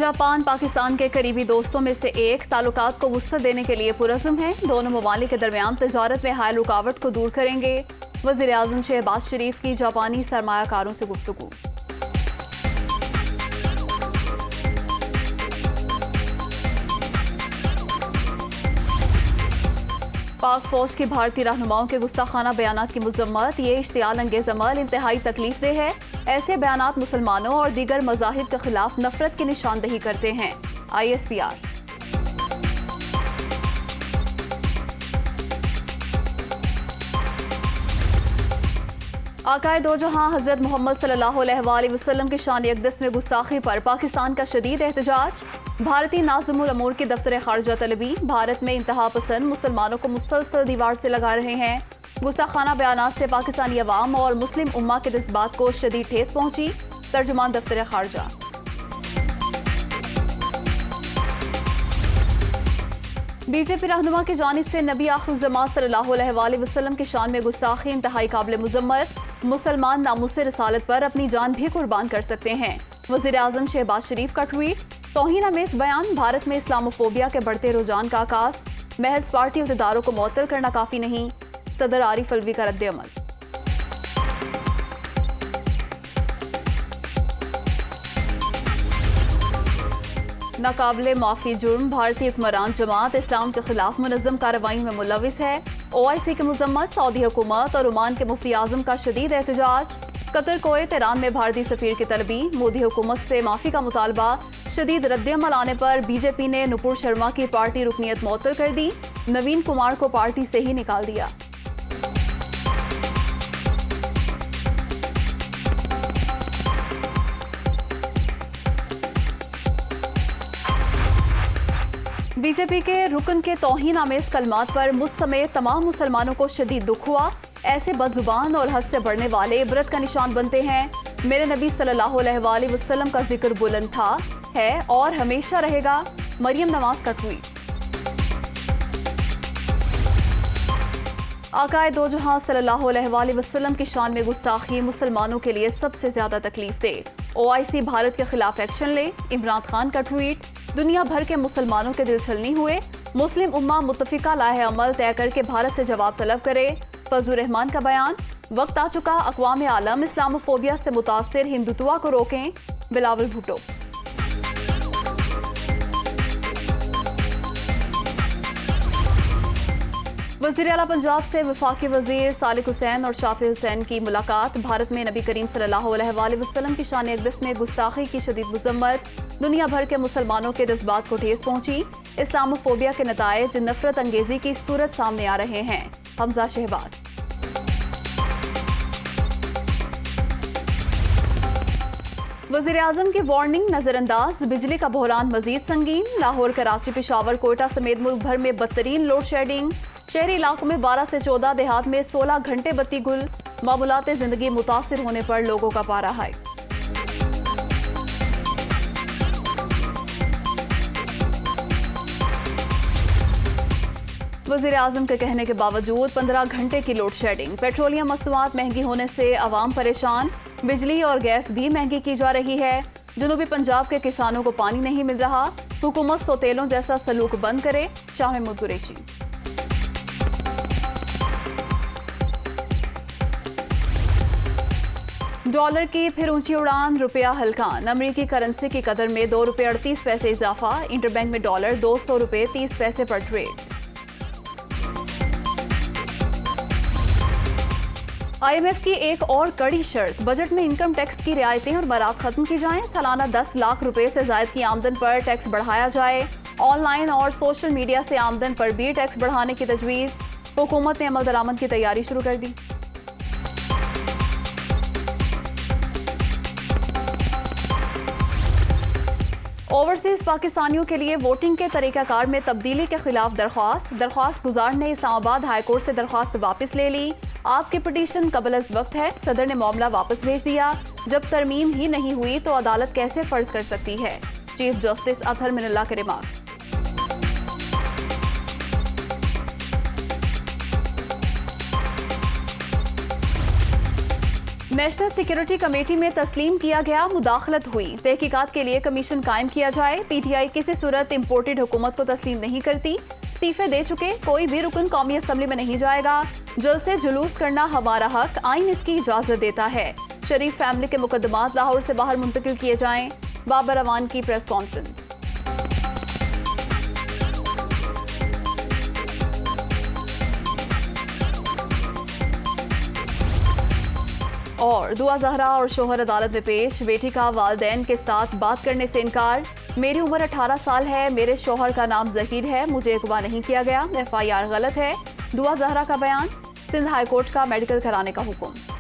Japan Pakistan के करीबी दोस्तों में से एक, ताल्लुकात को वुसअत देने के लिए पुरज़्म है। दोनों ममालिक के दरमियान तजारत में हायल रुकावट को दूर करेंगे। वज़ीर आज़म शहबाज शरीफ की जापानी सरमायाकारों से गुफ्तगू। पाक फौज की भारतीय रहनुमाओं के गुस्ताखाना बयानात की मजम्मत। ये इश्तियाल अंगेज अमल इंतहाई तकलीफदेह है। ऐसे बयानात मुसलमानों और दीगर मज़ाहिब के खिलाफ नफरत की निशानदही करते हैं। ISPR। आकाए दो जहां हजरत मोहम्मद सल्लल्लाहु अलैहि वसल्लम की शान अक़दस में गुस्ताखी पर पाकिस्तान का शदीद एहतजाज। भारतीय नाज़िमुल अमूर की दफ्तर खारजा तलबी भारत में इंतहा पसंद मुसलमानों को मुसलसल दीवार से लगा रहे हैं। गुस्ताखाना बयानात से पाकिस्तानी अवाम और मुस्लिम उम्मा के जज्बात को शदीद ठेस पहुंची। तर्जुमान दफ्तर खारजा। बीजेपी रहनुमा की जानिब से नबी आखिरुज़्ज़मान सल्लल्लाहु अलैहि वसल्लम की शान में गुस्ताखी इंतहाई काबिल मुज़म्मत। मुसलमान नामुस रसालत पर अपनी जान भी कुर्बान कर सकते हैं। वज़ीर आज़म शहबाज शरीफ का ट्वीट। तौहीन आमेज़ बयान। भारत में इस्लामोफोबिया के बढ़ते रुझान का आगाज। महज पार्टी इक़्तिदारों को मुअत्तल करना काफ़ी नहीं। सदर आरिफ अलवी का रद्द-ए-अमल। नाकाबिले माफी जुर्म भारतीय हुक्मरान जमात इस्लाम के खिलाफ मुनज़्ज़म कार्रवाई में मुलविस है। OIC की मुज़म्मत। सऊदी हुकूमत और ओमान के मुफ्ती आज़म का शदीद एहतजाज। कतर कुवैत ईरान में भारतीय सफीर की तलबी। मोदी हुकूमत से माफ़ी का मुतालबा। शदीद रद्द-ए-अमल आने पर बीजेपी ने नुपुर शर्मा की पार्टी रुकनीयत मुअत्तल कर दी। नवीन कुमार को पार्टी से ही निकाल दिया। बीजेपी के रुकन के तौहीन आमेज कलमात पर मुझ समेत तमाम मुसलमानों को शदीद दुख हुआ। ऐसे बदजुबान और हद से बढ़ने वाले इबरत का निशान बनते हैं। मेरे नबी सल्लल्लाहु अलैहि वसल्लम का जिक्र बुलंद था, है और हमेशा रहेगा। मरियम नवाज का ट्वीट। आकाए दो जहां सल्लल्लाहु अलैहि वसल्लम की शान में गुस्ताखी मुसलमानों के लिए सबसे ज्यादा तकलीफ दे। OIC भारत के खिलाफ एक्शन ले। इमरान खान का ट्वीट। दुनिया भर के मुसलमानों के दिल छलनी हुए। मुस्लिम उम्मा मुत्तफिका लाहे अमल तय करके भारत से जवाब तलब करे। फजलुर रहमान का बयान। वक्त आ चुका अक़वाम आलम इस्लामोफोबिया से मुतासिर हिंदुत्वा को रोकें। बिलावल भुट्टो। वज़ीर आला पंजाब से वफाकी वज़ीर सालिक हुसैन और शाफी हुसैन की मुलाकात। भारत में नबी करीम सल्लल्लाहु अलैहि वसल्लम की शान अक़दस में गुस्ताखी की शदीद मुज़म्मत। दुनिया भर के मुसलमानों के जज्बात को ठेस पहुंची। इस्लामोफोबिया के नताइज नफरत अंगेजी की सूरत सामने आ रहे हैं। हमजा शहबाज। वज़ीर आज़म की वार्निंग नजरअंदाज। बिजली का बहरान मजीद संगीन। लाहौर, कराची, पेशावर, कोयटा समेत मुल्क भर में बदतरीन लोड शेडिंग। शहरी इलाकों में 12 से 14, देहात में 16 घंटे बत्ती गुल। मामूलात जिंदगी मुतासिर होने पर लोगों का पारा हाई। वज़ीर आज़म के कहने के बावजूद 15 घंटे की लोड शेडिंग। पेट्रोलियम मसनूआत महंगी होने से अवाम परेशान। बिजली और गैस भी महंगी की जा रही है। जनूबी पंजाब के किसानों को पानी नहीं मिल रहा। हुकूमत सोतेलों जैसा सलूक बंद करे। शाह महमूद कुरैशी। डॉलर की फिर ऊंची उड़ान। रुपया हल्कान। अमेरिकी करेंसी की कदर में ₹2.38 इजाफा। इंटरबैंक में डॉलर $200.30 पर ट्रेड। IMF की एक और कड़ी शर्त। बजट में इनकम टैक्स की रियायतें और बरात खत्म की जाएं। सालाना 10 लाख रुपए से जायद की आमदन पर टैक्स बढ़ाया जाए। ऑनलाइन और सोशल मीडिया से आमदन पर भी टैक्स बढ़ाने की तजवीज़। हुकूमत ने अमल दरामद की तैयारी शुरू कर दी। ओवरसीज पाकिस्तानियों के लिए वोटिंग के तरीकाकार में तब्दीली के खिलाफ दरख्वास्त गुजार ने इस्लामाबाद हाईकोर्ट से दरख्वास्त वापस ले ली। आपकी पिटीशन कबल अज़ वक्त है। सदर ने मामला वापस भेज दिया। जब तरमीम ही नहीं हुई तो अदालत कैसे फर्ज कर सकती है। चीफ जस्टिस अतहर मिनल्ला के रिमार्क्स। नेशनल सिक्योरिटी कमेटी में तस्लीम किया गया, मुदाखलत हुई, तहकीकात के लिए कमीशन कायम किया जाए। पीटीआई किसी सूरत इम्पोर्टेड हुकूमत को तस्लीम नहीं करती। इस्तीफे दे चुके कोई भी रुकन कौमी असम्बली में नहीं जाएगा। जलसे जुलूस करना हमारा हक, आइन इसकी इजाजत देता है। शरीफ फैमिली के मुकदमात लाहौर से बाहर मुंतकिल किए जाएं। बाबर अवान की प्रेस कॉन्फ्रेंस। और दुआ जहरा और शोहर अदालत में पेश, बेटी का वालिदैन के साथ बात करने से इनकार। मेरी उम्र 18 साल है, मेरे शोहर का नाम जहीर है, मुझे अगवा नहीं किया गया, FIR गलत है। दुआ जहरा का बयान। सिंध हाई कोर्ट का मेडिकल कराने का हुक्म।